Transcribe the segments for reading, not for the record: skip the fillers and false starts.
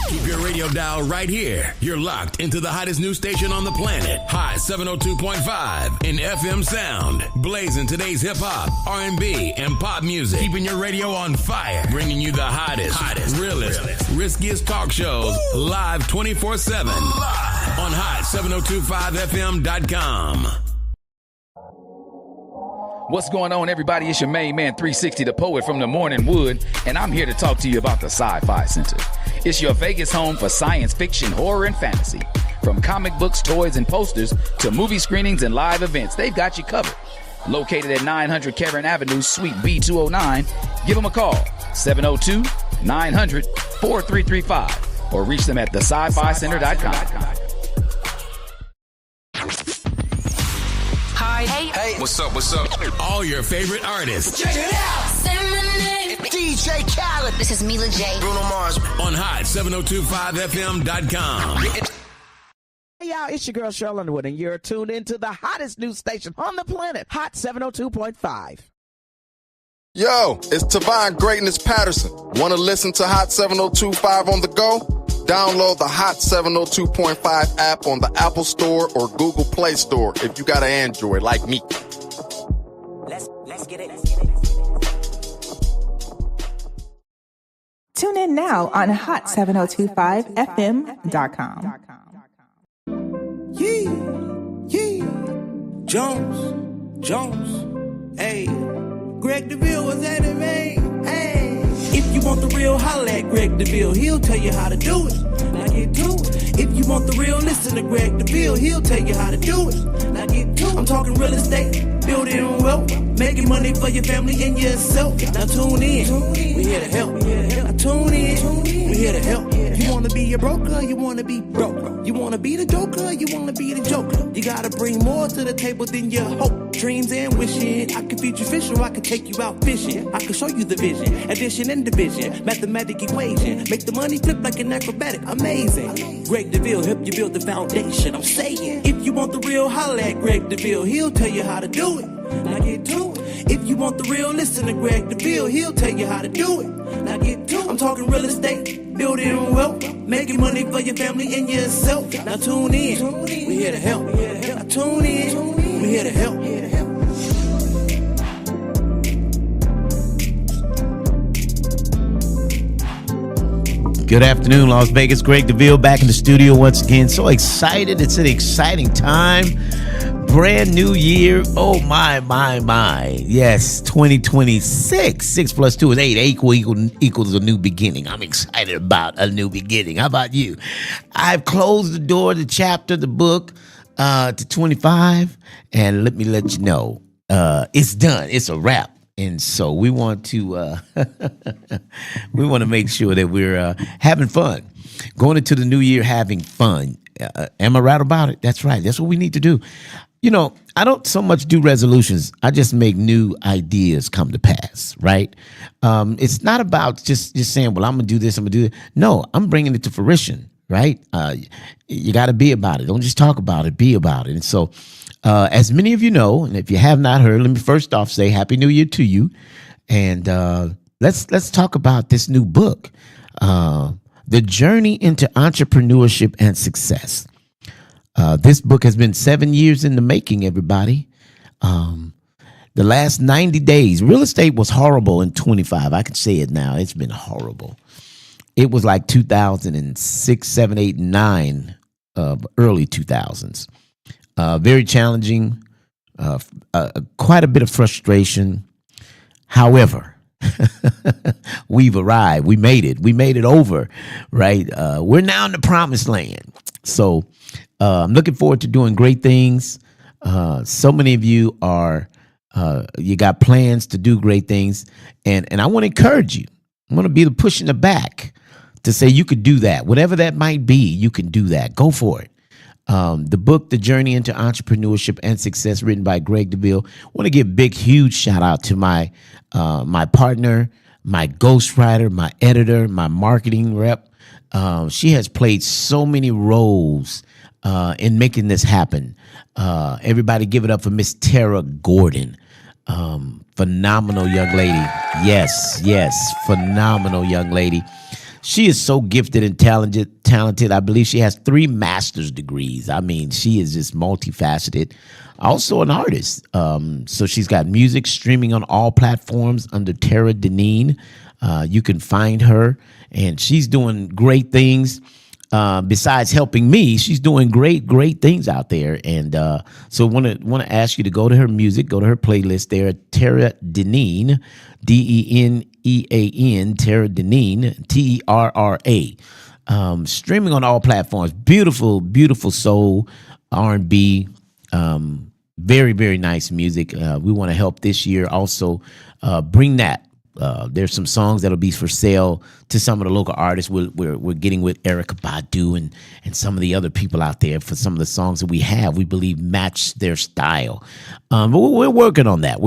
Keep your radio dial right here. You're locked into the hottest news station on the planet. Hot 702.5 in FM sound. Blazing today's hip-hop, R&B, and pop music. Keeping your radio on fire. Bringing you the hottest, realest, riskiest talk shows live 24/7 on hot7025fm.com. What's going on, everybody? It's your main man, 360, the poet from the Morning Wood, and I'm here to talk to you about the Sci-Fi Center. It's your Vegas home for science fiction, horror, and fantasy. From comic books, toys, and posters to movie screenings and live events, they've got you covered. Located at 900 Cameron Avenue, Suite B209, give them a call, 702-900-4335, or reach them at thescificenter.com. Hi. Hey. What's up? All your favorite artists. Check it out. Say my name. DJ Khaled. This is Mila J. Bruno Mars. On hot7025fm.com. Hey y'all, it's your girl Cheryl Underwood, and you're tuned into the hottest news station on the planet, Hot 702.5. Yo, it's Tavon Greatness Patterson. Want to listen to Hot 702.5 on the go? Download the Hot 702.5 app on the Apple Store or Google Play Store if you got an Android like me. Let's get it. Tune in now on hot7025fm.com. Yeah. Jones, hey. Greg Deville was at it, man, hey. If you want the real, holla at Greg Deville, he'll tell you how to do it. Now get to it. If you want the real, listen to Greg Deville, he'll tell you how to do it. Now get to it. I'm talking real estate, building wealth, making money for your family and yourself. Now tune in, we here to help. Now tune in, we here to help. You wanna be a broker, you wanna be broke. You wanna be the joker, you wanna be the joker. You gotta bring more to the table than your hope, dreams, and wishing. I can feed you fish or I can take you out fishing. I can show you the vision, addition and division, mathematic equation. Make the money flip like an acrobatic, amazing. Greg Deville help you build the foundation. I'm saying, if you want the real, holla at Greg Deville, he'll tell you how to do it. Now get to it. If you want the real, listen to Greg Deville, he'll tell you how to do it. Now get to it. I'm talking real estate, building wealth, making money for your family and yourself. Now tune in, we here to help. Now tune in, we here to help. Good afternoon, Las Vegas. Greg Deville back in the studio once again. So excited. It's an exciting time. Brand new year. Oh, my. Yes, 2026. 6 plus 2 is 8. Equals a new beginning. I'm excited about a new beginning. How about you? I've closed the door, the chapter, the book to 25. And let me let you know, it's done. It's a wrap. And so we want to make sure that we're having fun, going into the new year having fun. Am I right about it? That's right. That's what we need to do. You know, I don't so much do resolutions. I just make new ideas come to pass, right? It's not about just saying, well, I'm going to do this, I'm going to do that. No, I'm bringing it to fruition, right? You got to be about it. Don't just talk about it, be about it. And so as many of you know, and if you have not heard, let me first off say Happy New Year to you. And let's talk about this new book, The Journey into Entrepreneurship and Success. This book has been 7 years in the making, everybody. The last 90 days, real estate was horrible in 25. I can say it now. It's been horrible. It was like 2006, 7, 8, 9, early 2000s. Very challenging, quite a bit of frustration. However, we've arrived. We made it. We made it over, right? We're now in the promised land. So I'm looking forward to doing great things. So many of you are, you got plans to do great things. And I want to encourage you. I want to be the push in the back to say you could do that. Whatever that might be, you can do that. Go for it. The book, The Journey into Entrepreneurship and Success, written by Greg Deville. I want to give a big, huge shout out to my partner, my ghostwriter, my editor, my marketing rep. She has played so many roles in making this happen. Everybody give it up for Miss Tara Gordon. Phenomenal young lady. Yes, phenomenal young lady. She is so gifted and talented. I believe she has 3 master's degrees. I mean, she is just multifaceted. Also an artist. So she's got music streaming on all platforms under Tara Deneen. You can find her, and she's doing great things. Besides helping me, she's doing great things out there. And so want to ask you to go to her music, go to her playlist there, Tara Deneen, Denean, Tara Deneen, Terra. Streaming on all platforms. Beautiful soul, R&B, very nice music. We want to help this year also bring that. There's some songs that'll be for sale to some of the local artists. We're getting with Erykah Badu and some of the other people out there for some of the songs that we have. We believe match their style. But we're working on that.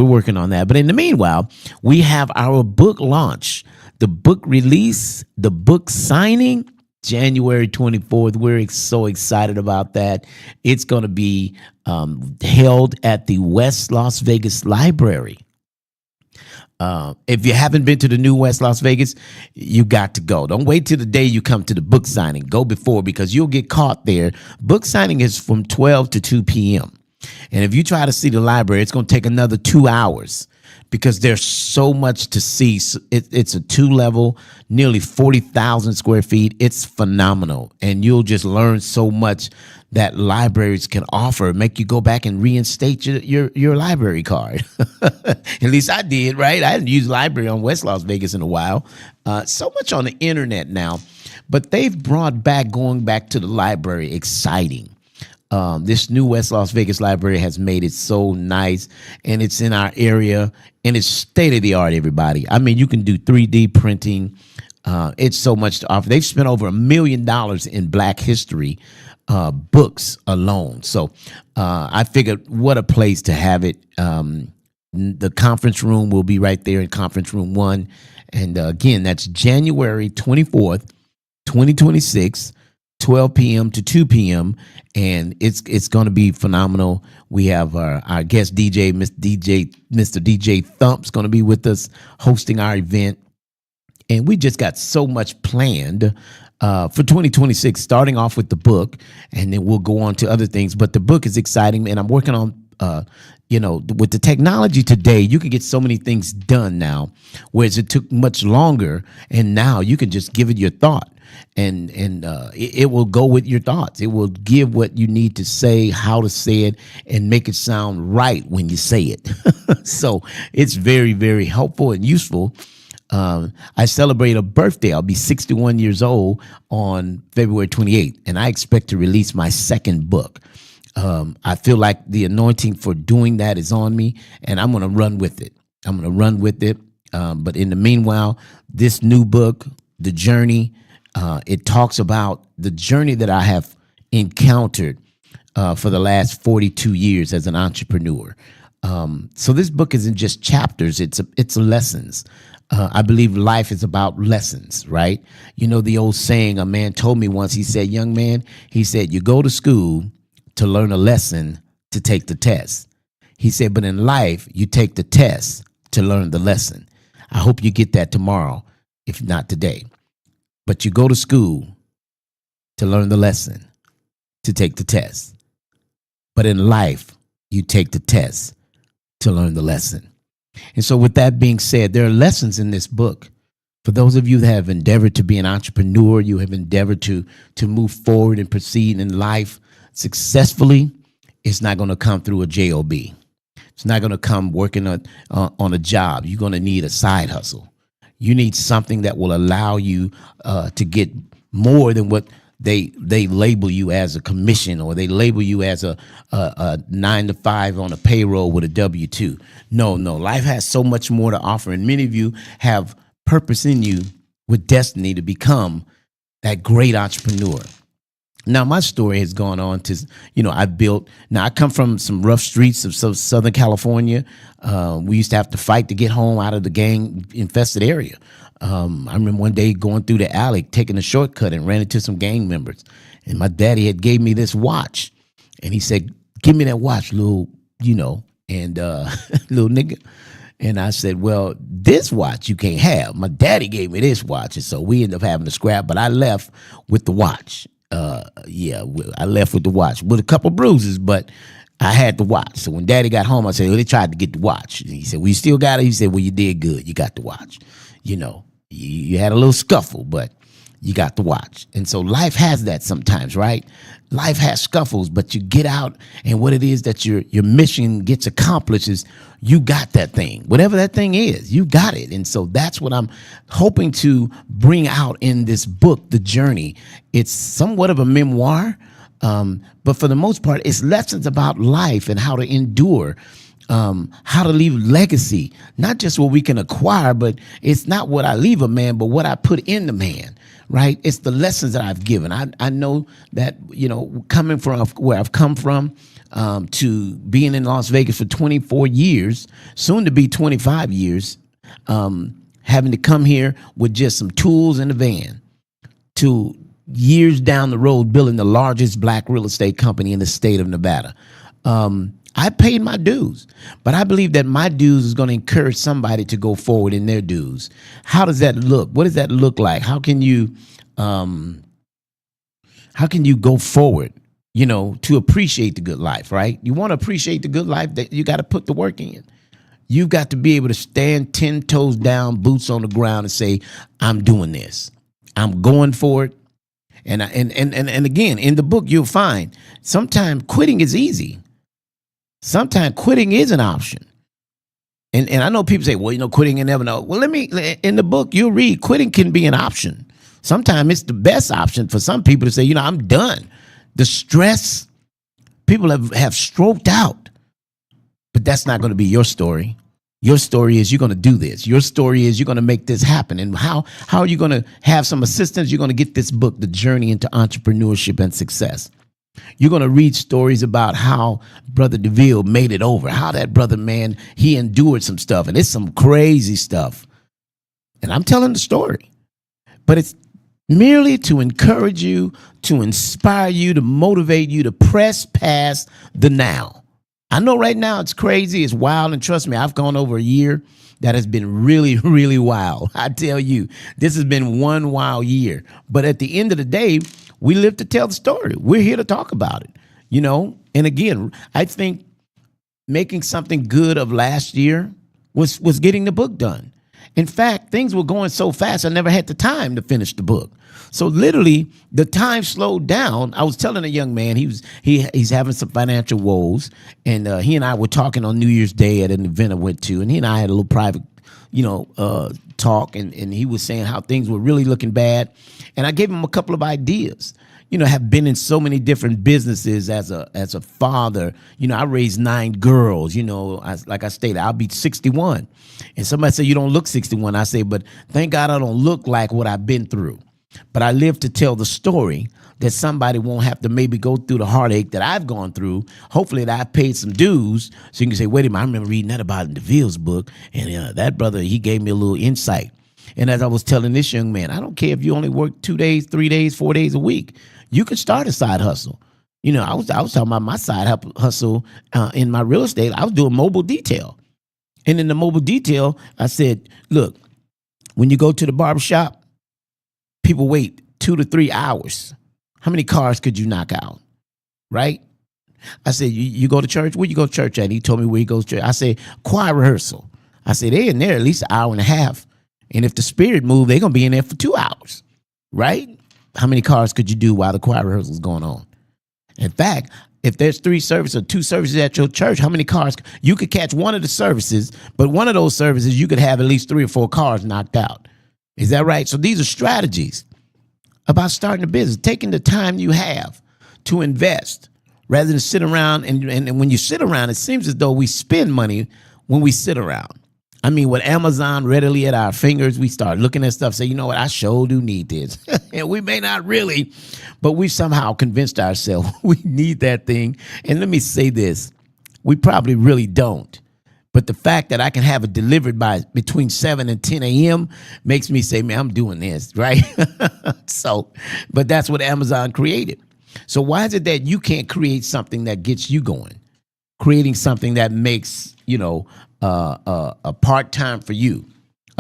But in the meanwhile, we have our book launch, the book release, the book signing, January 24th. We're so excited about that. It's going to be held at the West Las Vegas Library. If you haven't been to the new West Las Vegas, you got to go. Don't wait till the day you come to the book signing. Go before, because you'll get caught there. Book signing is from 12 to 2 p.m. And if you try to see the library, it's going to take another 2 hours because there's so much to see. It's a 2-level, nearly 40,000 square feet. It's phenomenal. And you'll just learn so much that libraries can offer, make you go back and reinstate your library card. At least I did, right? I hadn't used library on West Las Vegas in a while. So much on the internet now. But they've brought back going back to the library exciting. This new West Las Vegas library has made it so nice, and it's in our area, and it's state-of-the-art, everybody. I mean, you can do 3D printing. It's so much to offer. They've spent over $1 million in Black history books alone. So I figured what a place to have it. The conference room will be right there in conference room 1. And again, that's January 24th, 2026, 12 p.m. to 2 p.m. And it's going to be phenomenal. We have our guest DJ, Mr. DJ Thump's going to be with us hosting our event. And we just got so much planned for 2026, starting off with the book, and then we'll go on to other things. But the book is exciting, and I'm working on, with the technology today, you can get so many things done now, whereas it took much longer, and now you can just give it your thought, and it will go with your thoughts. It will give what you need to say, how to say it, and make it sound right when you say it. So it's very, very helpful and useful. I celebrate a birthday. I'll be 61 years old on February 28th, and I expect to release my second book. I feel like the anointing for doing that is on me, and I'm going to run with it. But in the meanwhile, this new book, The Journey, it talks about the journey that I have encountered for the last 42 years as an entrepreneur. So this book isn't just chapters, it's lessons. I believe life is about lessons, right? You know, the old saying, a man told me once, he said, young man, he said, you go to school to learn a lesson to take the test. He said, but in life, you take the test to learn the lesson. I hope you get that tomorrow, if not today. But you go to school to learn the lesson, to take the test. But in life, you take the test to learn the lesson. And so with that being said, there are lessons in this book. For those of you that have endeavored to be an entrepreneur, you have endeavored to move forward and proceed in life successfully, it's not going to come through a job. It's not going to come working on a job. You're going to need a side hustle. You need something that will allow you to get more than what they label you as a commission, or they label you as a 9 to 5 on a payroll with a W-2. No, life has so much more to offer. And many of you have purpose in you with destiny to become that great entrepreneur. Now, my story has gone on to, I come from some rough streets of Southern California. We used to have to fight to get home out of the gang infested area. I remember one day going through the alley, taking a shortcut, and ran into some gang members. And my daddy had gave me this watch, and he said, "Give me that watch, little nigga." And I said, "Well, this watch you can't have. My daddy gave me this watch, and so we ended up having to scrap. But I left with the watch. I left with the watch with a couple bruises, but I had the watch. So when Daddy got home, I said, well, they tried to get the watch. And he said, well, you still got it? He said, well, you did good. You got the watch. You know, you had a little scuffle, but you got the watch. And so life has that sometimes, right? Life has scuffles, but you get out, and what it is that your mission gets accomplished is you got that thing. Whatever that thing is, you got it. And so that's what I'm hoping to bring out in this book, The Journey. It's somewhat of a memoir, but for the most part, it's lessons about life and how to endure, how to leave legacy, not just what we can acquire, but it's not what I leave a man, but what I put in the man. Right? It's the lessons that I've given. I know that, you know, coming from where I've come from to being in Las Vegas for 24 years, soon to be 25 years, having to come here with just some tools in the van to years down the road building the largest black real estate company in the state of Nevada. I paid my dues, but I believe that my dues is going to encourage somebody to go forward in their dues. How does that look? What does that look like? How can you go forward, you know, to appreciate the good life, right? You want to appreciate the good life, that you got to put the work in. You've got to be able to stand 10 toes down, boots on the ground, and say, I'm doing this. I'm going for it. And again, in the book, you'll find sometimes quitting is easy. Sometimes quitting is an option. And I know people say, well, you know, quitting you never know. Well, in the book, you'll read quitting can be an option. Sometimes it's the best option for some people to say, you know, I'm done. The stress, people have stroked out. But that's not going to be your story. Your story is you're going to do this. Your story is you're going to make this happen. And how are you going to have some assistance? You're going to get this book, The Journey into Entrepreneurship and Success. You're going to read stories about how Brother Deville made it over, how that brother, man, he endured some stuff. And it's some crazy stuff. And I'm telling the story. But it's merely to encourage you, to inspire you, to motivate you to press past the now. I know right now it's crazy, it's wild, and trust me, I've gone over a year that has been really, really wild. I tell you, this has been one wild year. But at the end of the day, we live to tell the story. We're here to talk about it, you know. And again, I think making something good of last year was getting the book done. In fact, things were going so fast, I never had the time to finish the book. So literally, the time slowed down. I was telling a young man, he's having some financial woes, and he and I were talking on New Year's Day at an event I went to, and he and I had a little private, talk, and he was saying how things were really looking bad, and I gave him a couple of ideas. You know, have been in so many different businesses as a father. You know, I raised 9 girls. You know, like I stated, I'll be 61. And somebody said, you don't look 61. I say, but thank God I don't look like what I've been through. But I live to tell the story that somebody won't have to maybe go through the heartache that I've gone through. Hopefully that I paid some dues. So you can say, wait a minute, I remember reading that about in Deville's book. And that brother, he gave me a little insight. And as I was telling this young man, I don't care if you only work 2 days, 3 days, 4 days a week. You can start a side hustle. You know, I was talking about my side hustle in my real estate. I was doing mobile detail. And in the mobile detail, I said, look, when you go to the barbershop, people wait 2 to 3 hours. How many cars could you knock out? Right? I said, you go to church? Where you go to church at? And he told me where he goes to church. I said, choir rehearsal. I said, they're in there at least an hour and a half. And if the spirit move, they're going to be in there for 2 hours. Right? How many cars could you do while the choir rehearsal is going on? In fact, if there's 3 services or 2 services at your church, how many cars? You could catch one of the services, but one of those services, you could have at least 3 or 4 cars knocked out. Is that right? So these are strategies about starting a business, taking the time you have to invest rather than sit around. And when you sit around, it seems as though we spend money when we sit around. I mean, with Amazon readily at our fingers, we start looking at stuff, say, you know what, I sure do need this. And we may not really, but we've somehow convinced ourselves we need that thing. And let me say this, we probably really don't. But the fact that I can have it delivered by between 7 and 10 a.m. makes me say, man, I'm doing this, right? But that's what Amazon created. So why is it that you can't create something that gets you going? Creating something that makes, a part-time for you.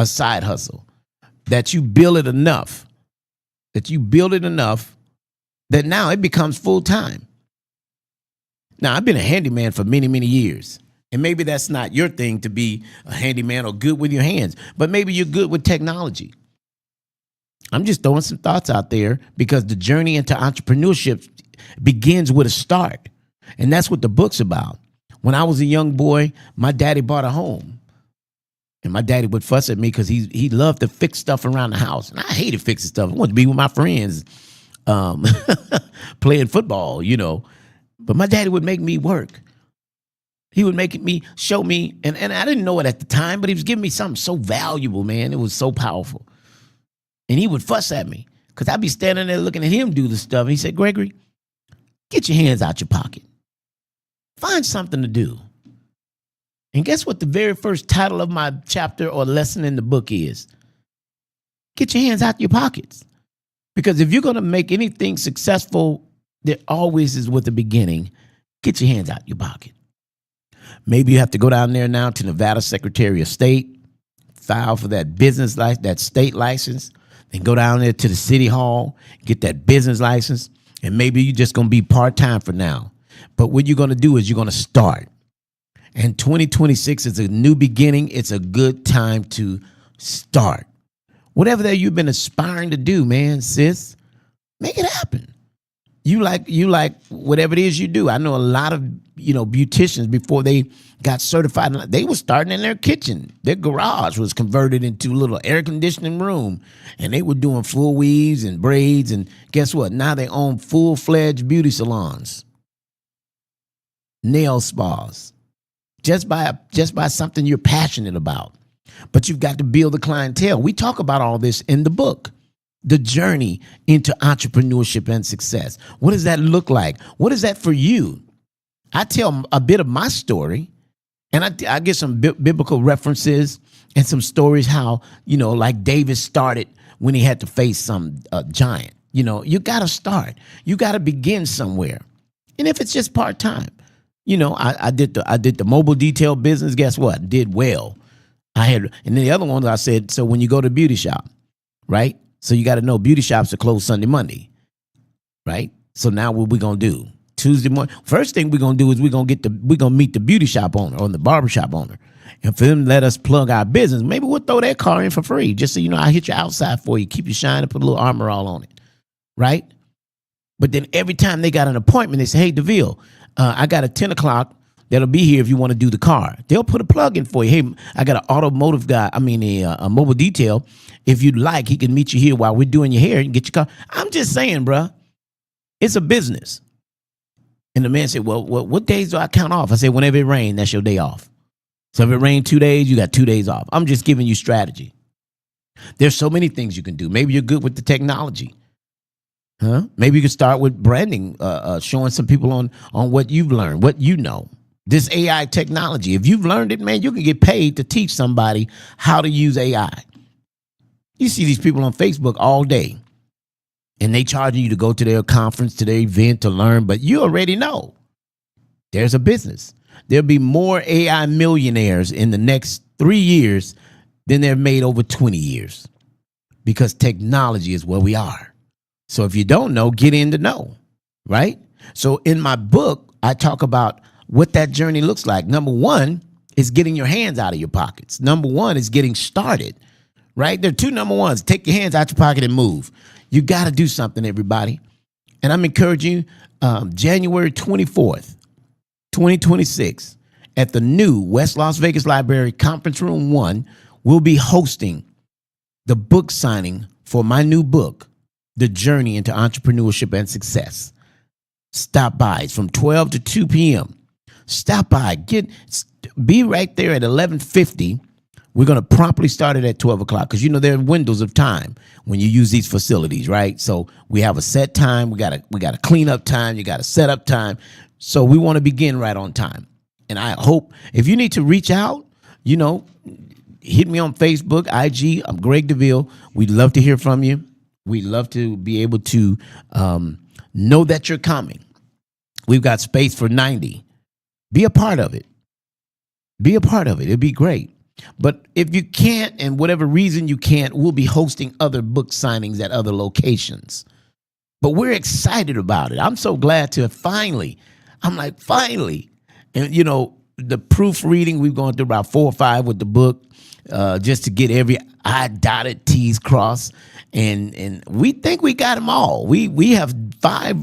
a side hustle, that you build it enough, that now it becomes full time. Now, I've been a handyman for many, many years. And maybe that's not your thing to be a handyman or good with your hands, but maybe you're good with technology. I'm just throwing some thoughts out there because the journey into entrepreneurship begins with a start. And that's what the book's about. When I was a young boy, my daddy bought a home. And my daddy would fuss at me because he loved to fix stuff around the house. And I hated fixing stuff. I wanted to be with my friends playing football, you know. But my daddy would make me work. He would make me, show me, and I didn't know it at the time, but he was giving me something so valuable, man. It was so powerful. And he would fuss at me because I'd be standing there looking at him do the stuff. And he said, Gregory, get your hands out your pocket. Find something to do. And guess what the very first title of my chapter or lesson in the book is? Get your hands out your pockets. Because if you're going to make anything successful, there always is with the beginning. Get your hands out your pocket. Maybe you have to go down there now to Nevada Secretary of State, file for that business license, that state license, then go down there to the city hall, get that business license, and maybe you're just going to be part-time for now. But what you're going to do is you're going to start. And 2026 is a new beginning. It's a good time to start. Whatever that you've been aspiring to do, man, sis, make it happen. You like whatever it is you do. I know a lot of, beauticians before they got certified, they were starting in their kitchen. Their garage was converted into a little air conditioning room, and they were doing full weaves and braids. And guess what? Now they own full-fledged beauty salons, nail spas, just by something you're passionate about. But you've got to build the clientele. We talk about all this in the book. The journey into entrepreneurship and success. What does that look like? What is that for you? I tell a bit of my story, and I get some biblical references and some stories how, like David started when he had to face some giant. You got to start. You got to begin somewhere. And if it's just part-time, I did the mobile detail business. Guess what? Did well. And then the other one I said, so when you go to beauty shop, right? So you got to know beauty shops are closed Sunday, Monday, right? So now what we going to do? Tuesday morning, first thing we're going to do is we're going to meet the beauty shop owner or the barbershop owner. And for them to let us plug our business, maybe we'll throw that car in for free. Just so I hit your outside for you, keep you shining, put a little armor all on it, right? But then every time they got an appointment, they say, hey, Deville, I got a 10 o'clock that'll be here if you want to do the car. They'll put a plug in for you. Hey, I got an automotive guy, a mobile detail. If you'd like, he can meet you here while we're doing your hair and get your car. I'm just saying, bruh, it's a business. And the man said, well, what days do I count off? I said, whenever it rains, that's your day off. So if it rained 2 days, you got 2 days off. I'm just giving you strategy. There's so many things you can do. Maybe you're good with the technology. Huh? Maybe you can start with branding, showing some people on what you've learned, what you know. This AI technology, if you've learned it, man, you can get paid to teach somebody how to use AI. You see these people on Facebook all day, and they charging you to go to their conference, to their event to learn, but you already know there's a business. There'll be more AI millionaires in the next 3 years than they've made over 20 years because technology is where we are. So if you don't know, get in to know, right? So in my book, I talk about what that journey looks like. Number one is getting your hands out of your pockets. Number one is getting started, right? There are two number ones. Take your hands out your pocket and move. You got to do something, everybody. And I'm encouraging you, January 24th, 2026, at the new West Las Vegas Library Conference Room 1, we'll be hosting the book signing for my new book, The Journey into Entrepreneurship and Success. Stop by. It's from 12 to 2 p.m. Stop by. Be right there at 11:50. We're going to promptly start it at 12 o'clock because, there are windows of time when you use these facilities, right? So we have a set time. We got a clean up time. You got a set up time. So we want to begin right on time. And I hope if you need to reach out, hit me on Facebook, IG. I'm Greg Deville. We'd love to hear from you. We'd love to be able to know that you're coming. We've got space for 90. Be a part of it. Be a part of it. It'd be great. But if you can't, and whatever reason you can't, we'll be hosting other book signings at other locations. But we're excited about it. I'm so glad to finally. And, the proofreading, we've gone through about 4 or 5 with the book just to get every I dotted, T's crossed. And we think we got them all. We have 5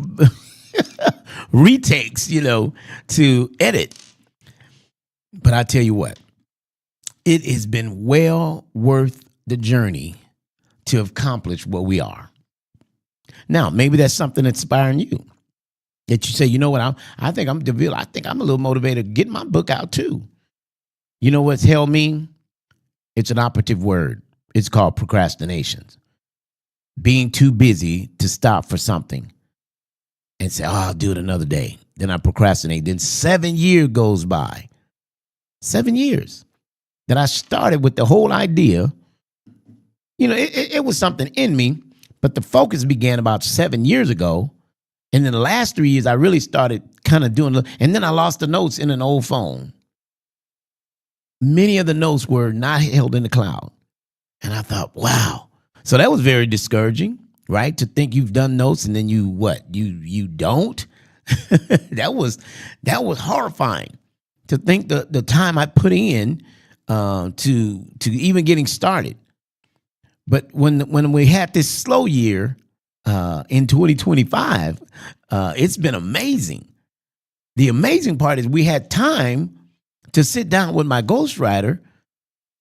retakes, to edit. But I tell you what, it has been well worth the journey to accomplish what we are. Now, maybe that's something inspiring you. That you say, you know what, I think I'm Deville. I think I'm a little motivated to get my book out too. You know what's hell mean? It's an operative word. It's called procrastination. Being too busy to stop for something and say, I'll do it another day. Then I procrastinate. Then 7 years goes by. 7 years that I started with the whole idea. It was something in me, but the focus began about 7 years ago. And in the last 3 years, I really started kind of doing, and then I lost the notes in an old phone. Many of the notes were not held in the cloud. And I thought, wow. So that was very discouraging, right? To think you've done notes and then you don't? That was horrifying to think the time I put in to even getting started. But when we had this slow year in 2025, it's been amazing. The amazing part is we had time to sit down with my ghostwriter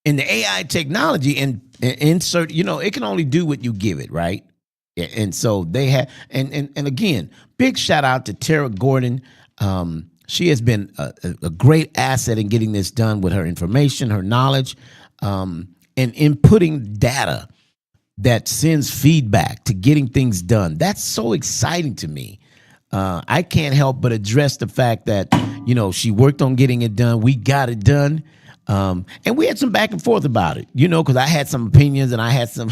in the AI technology and insert, it can only do what you give it, right? And so they had, and again, big shout out to Tara Gordon. She has been a great asset in getting this done with her information, her knowledge, and inputting data that sends feedback to getting things done. That's so exciting to me. I can't help but address the fact that, she worked on getting it done. We got it done. And we had some back and forth about it, because I had some opinions and I had some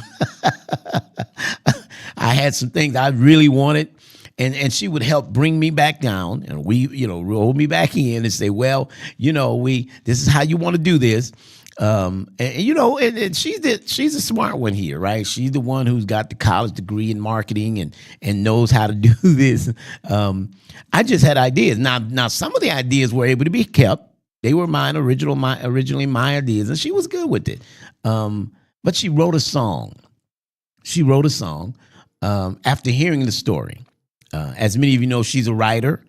things I really wanted. And she would help bring me back down and roll me back in and say, well, this is how you want to do this. And she's a smart one here, right? She's the one who's got the college degree in marketing and knows how to do this. I just had ideas. Now some of the ideas were able to be kept. They were originally my ideas, and she was good with it. But she wrote a song. After hearing the story. As many of you know, she's a writer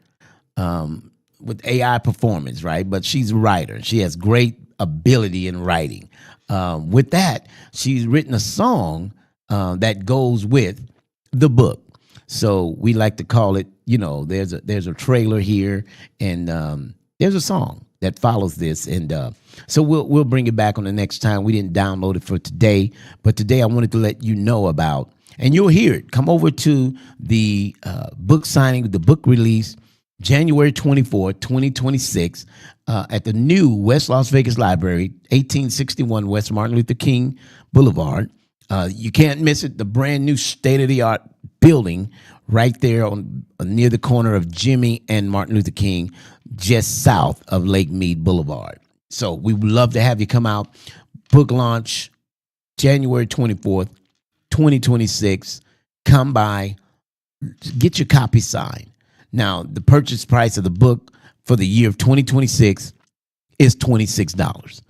with AI performance, right? But she's a writer. She has great ability in writing. With that, she's written a song that goes with the book. So we like to call it, there's a trailer here, and there's a song that follows this. And so we'll bring it back on the next time. We didn't download it for today, but today I wanted to let you know about, and you'll hear it. Come over to the book signing, the book release, January 24, 2026, at the new West Las Vegas Library, 1861 West Martin Luther King Boulevard. You can't miss it. The brand new state-of-the-art building right there near the corner of Jimmy and Martin Luther King, just south of Lake Mead Boulevard. So we would love to have you come out. Book launch, January 24th, 2026. Come by, get your copy signed. Now, the purchase price of the book for the year of 2026 is $26.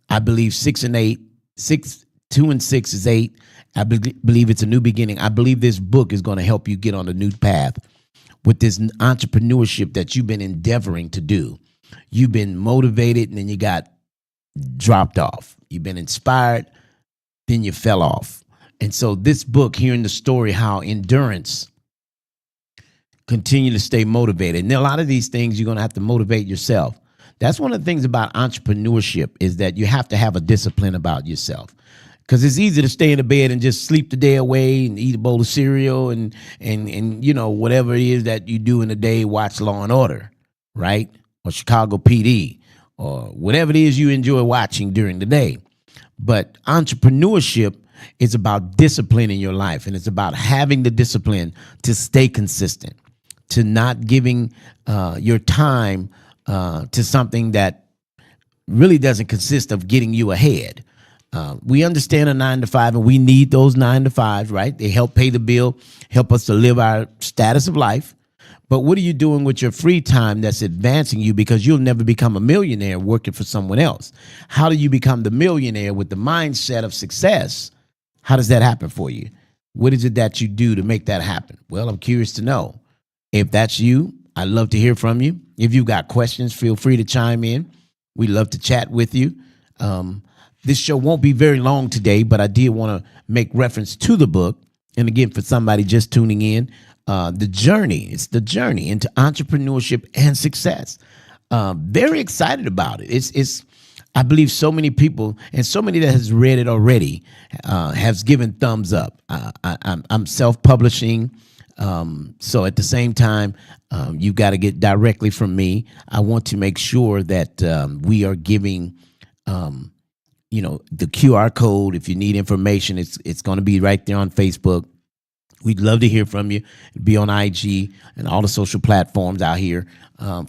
I believe 2 and 6 is 8. I believe it's a new beginning. I believe this book is going to help you get on a new path with this entrepreneurship that you've been endeavoring to do. You've been motivated and then you got dropped off. You've been inspired, then you fell off. And so this book, hearing the story, how endurance, continue to stay motivated. And a lot of these things you're going to have to motivate yourself. That's one of the things about entrepreneurship, is that you have to have a discipline about yourself. Because it's easy to stay in the bed and just sleep the day away and eat a bowl of cereal and whatever it is that you do in the day, watch Law and Order, right? Or Chicago PD, or whatever it is you enjoy watching during the day. But entrepreneurship is about discipline in your life, and it's about having the discipline to stay consistent, to not giving your time to something that really doesn't consist of getting you ahead. We understand a 9 to 5, and we need those 9 to 5s, right? They help pay the bill, help us to live our status of life. But what are you doing with your free time that's advancing you? Because you'll never become a millionaire working for someone else. How do you become the millionaire with the mindset of success? How does that happen for you? What is it that you do to make that happen? Well, I'm curious to know. If that's you, I'd love to hear from you. If you've got questions, feel free to chime in. We'd love to chat with you. This show won't be very long today, but I did want to make reference to the book. And again, for somebody just tuning in, it's the journey into entrepreneurship and success. Very excited about it. It's I believe so many people and so many that has read it already has given thumbs up. I'm self-publishing. So at the same time, you've got to get directly from me. I want to make sure that we are giving, the QR code. If you need information, it's going to be right there on Facebook. We'd love to hear from you. Be on IG and all the social platforms out here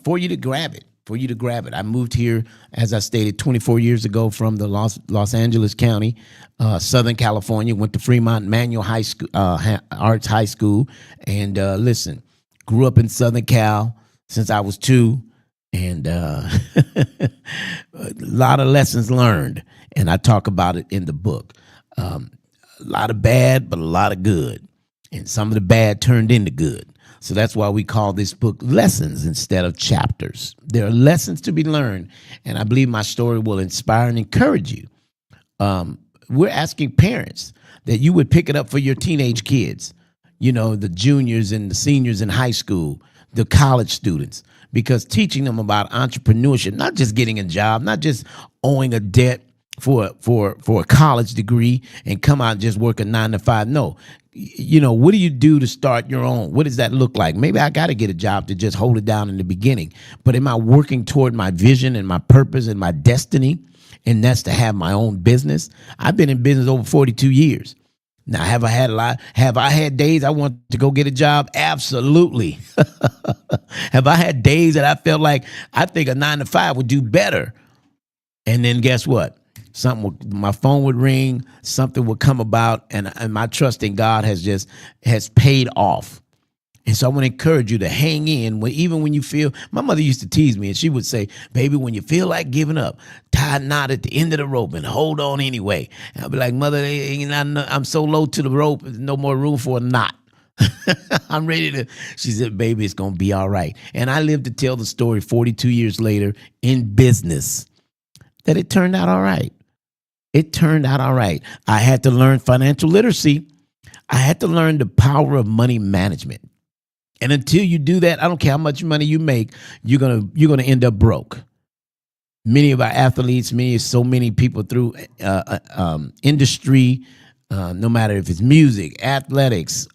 for you to grab it. I moved here, as I stated, 24 years ago from the Los Angeles County, Southern California. Went to Fremont Manual High School, Arts High School, and grew up in Southern Cal since I was 2, and a lot of lessons learned, and I talk about it in the book. A lot of bad, but a lot of good, and some of the bad turned into good. So that's why we call this book Lessons instead of Chapters. There are lessons to be learned, and I believe my story will inspire and encourage you. We're asking parents that you would pick it up for your teenage kids, the juniors and the seniors in high school, the college students, because teaching them about entrepreneurship, not just getting a job, not just owing a debt for a college degree and come out and just work a 9 to 5. No. What do you do to start your own? What does that look like? Maybe I got to get a job to just hold it down in the beginning. But am I working toward my vision and my purpose and my destiny? And that's to have my own business. I've been in business over 42 years. Now, have I had days I want to go get a job? Absolutely. Have I had days that I felt like I think a 9 to 5 would do better? And then guess what? My phone would ring, something would come about, and my trust in God has paid off. And so I want to encourage you to hang in, even when you feel. My mother used to tease me, and she would say, "Baby, when you feel like giving up, tie a knot at the end of the rope and hold on anyway." And I'll be like, "Mother, I'm so low to the rope, there's no more room for a knot." I'm ready to. She said, "Baby, it's gonna be all right." And I lived to tell the story 42 years later in business that it turned out all right. It turned out all right. I had to learn financial literacy. I had to learn the power of money management. And until you do that, I don't care how much money you make, you're gonna end up broke. Many of our athletes, so many people through industry, no matter if it's music, athletics,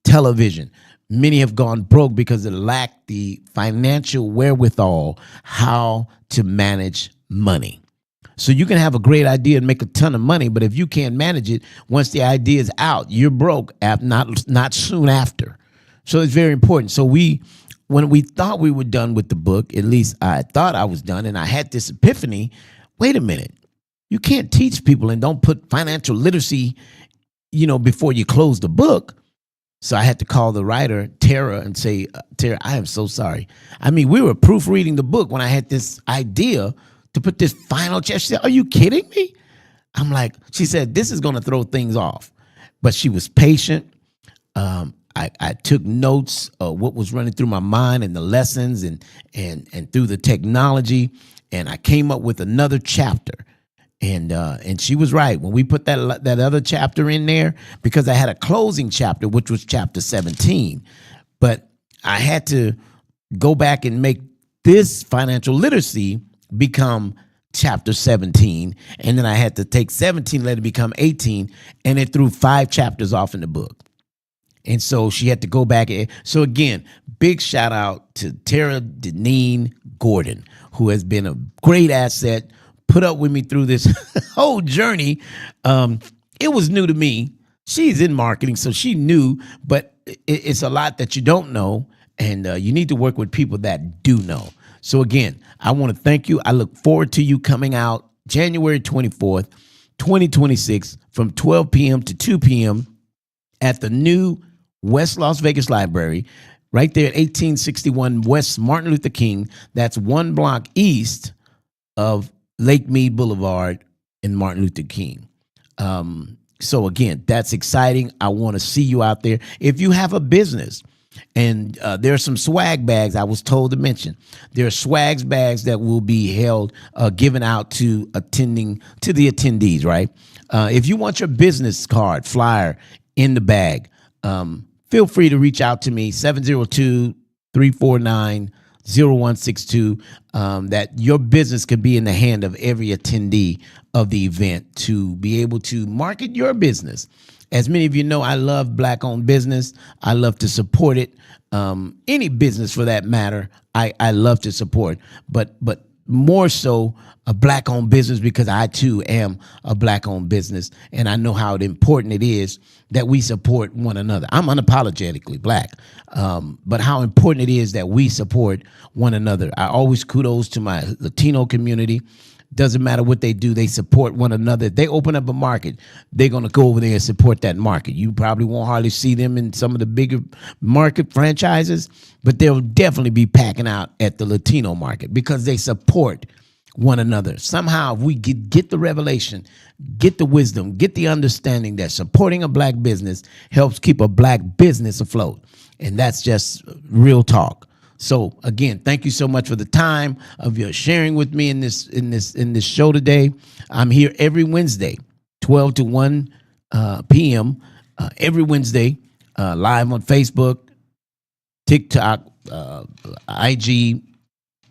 television, many have gone broke because they lack the financial wherewithal how to manage money. So you can have a great idea and make a ton of money, but if you can't manage it, once the idea is out, you're broke, not soon after. So it's very important. So when we thought we were done with the book, at least I thought I was done, and I had this epiphany, wait a minute, you can't teach people and don't put financial literacy, before you close the book. So I had to call the writer, Tara, and say, Tara, I am so sorry. I mean, we were proofreading the book when I had this idea to put this final chapter. She said, "Are you kidding me?" I'm like, she said, "This is going to throw things off." But she was patient. I took notes of what was running through my mind and the lessons and through the technology, and I came up with another chapter. And she was right when we put that other chapter in there, because I had a closing chapter, which was chapter 17. But I had to go back and make this financial literacy become chapter 17, and then I had to take 17, let it become 18, and it threw 5 chapters off in the book. And so she had to go back. So again, big shout out to Tara Deneen Gordon, who has been a great asset, put up with me through this whole journey. It was new to me. She's in marketing, so she knew, but it's a lot that you don't know, and you need to work with people that do know. So again, I want to thank you. I look forward to you coming out January 24th, 2026 from 12 p.m. to 2 p.m. at the new West Las Vegas Library, right there at 1861 West Martin Luther King. That's one block east of Lake Mead Boulevard in Martin Luther King. So again, that's exciting. I want to see you out there. If you have a business, and there are some swag bags I was told to mention. There are swag bags that will be held, given out to the attendees, right? If you want your business card, flyer in the bag, feel free to reach out to me, 702-349-0162, that your business could be in the hand of every attendee of the event to be able to market your business. As many of you know, I love Black-owned business. I love to support it. Any business for that matter, I love to support. But more so a Black-owned business because I, too, am a Black-owned business. And I know how important it is that we support one another. I'm unapologetically Black. But how important it is that we support one another. I always kudos to my Latino community. Doesn't matter what they do, they support one another. If they open up a market, they're going to go over there and support that market. You probably won't hardly see them in some of the bigger market franchises, but they'll definitely be packing out at the Latino market because they support one another. Somehow, if we get the revelation, get the wisdom, get the understanding that supporting a Black business helps keep a Black business afloat. And that's just real talk. So again, thank you so much for the time of your sharing with me in this show today. I'm here every Wednesday, 12 to 1 p.m. Every Wednesday, live on Facebook, TikTok, IG,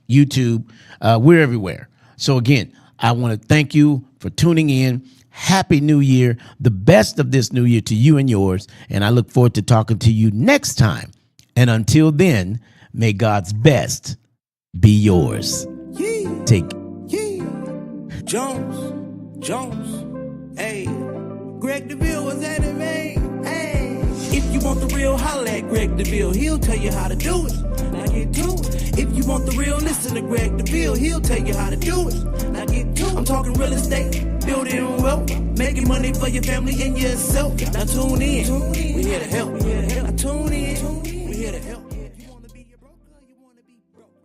YouTube. We're everywhere. So again, I want to thank you for tuning in. Happy New Year. The best of this new year to you and yours. And I look forward to talking to you next time. And until then, may God's best be yours. Yeah. Take Jones, hey, Greg Deville was at it, man. Hey, if you want the real, holla at Greg Deville. He'll tell you how to do it. Now get to it. If you want the real, listen to Greg Deville. He'll tell you how to do it. Now get to it. I'm talking real estate, building wealth, making money for your family and yourself. Now tune in. We here to help. Now tune in. We here to help.